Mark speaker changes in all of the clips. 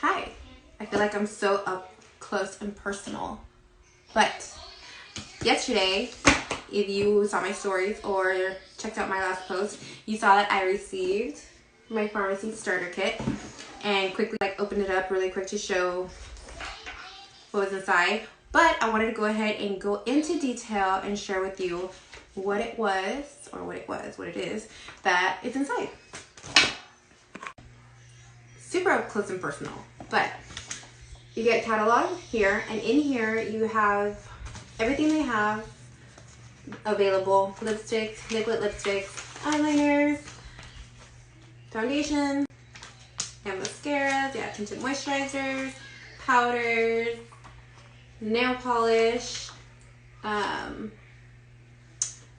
Speaker 1: Hi. I feel like I'm so up close and personal. But yesterday, if you saw my stories or checked out my last post, you saw that I received my Farmasi Starter kit and quickly opened it up really quick to show what was inside. But I wanted to go ahead and go into detail and share with you what it was, or what it is that is inside. Super up close and personal. But you get catalog here, and in here you have everything they have available: lipsticks, liquid lipsticks, eyeliners, foundation, and mascaras. They have tinted moisturizers, powders, nail polish, a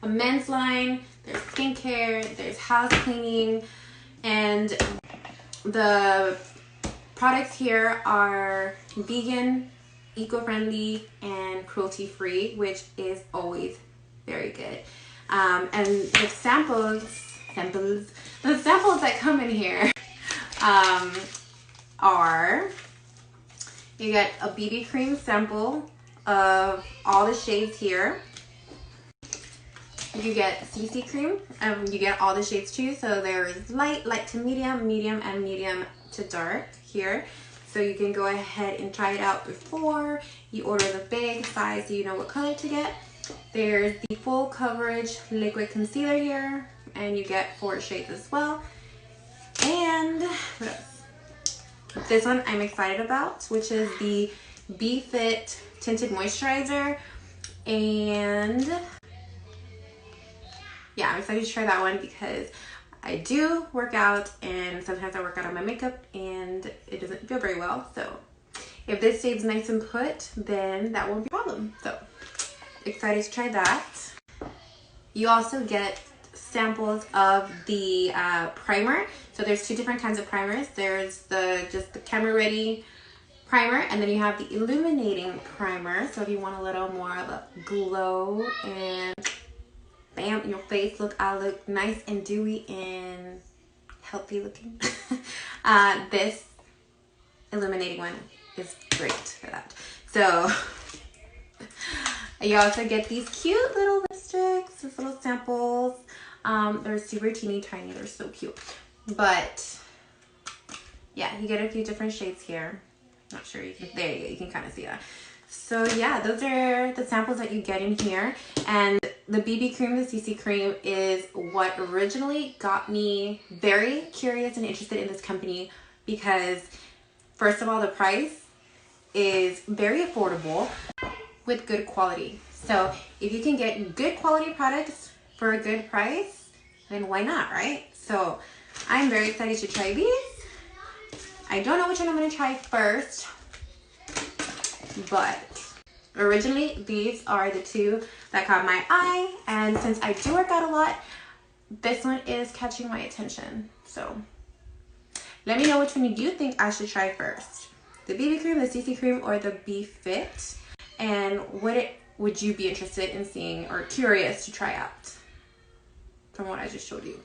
Speaker 1: men's line, there's skincare, there's house cleaning, and the products here are vegan, eco-friendly, and cruelty-free, which is always very good. And the samples that come in here are, you get a BB cream sample of all the shades here. You get CC cream, you get all the shades too. So there's light to medium, medium, and medium to dark here. So you can go ahead and try it out before you order the big size so you know what color to get. There's the full coverage liquid concealer here, and you get 4 shades as well. And what else? This one I'm excited about, which is the Fit Tinted Moisturizer. And yeah, I'm excited to try that one because I do work out, and sometimes I work out on my makeup and it doesn't feel very well. So if this stays nice and put, then that won't be a problem. So excited to try that. You also get samples of the primer. So there's 2 different kinds of primers. There's just the camera ready primer, and then you have the illuminating primer. So if you want a little more of a glow and bam, your face look nice and dewy and healthy looking. This illuminating one is great for that. So you also get these cute little lipsticks, these little samples. They're super teeny tiny, they're so cute. But yeah, you get a few different shades here. Not sure you can, there you go, you can kind of see that. So yeah, those are the samples that you get in here. And the BB cream, the CC cream, is what originally got me very curious and interested in this company, because first of all, the price is very affordable with good quality. So if you can get good quality products for a good price, then why not, right? So I'm very excited to try these. I don't know which one I'm going to try first, but originally these are the 2 that caught my eye, and since I do work out a lot, this one is catching my attention. So let me know which one you think I should try first: the BB cream, the CC cream, or the Fit, and what would you be interested in seeing or curious to try out from what I just showed you.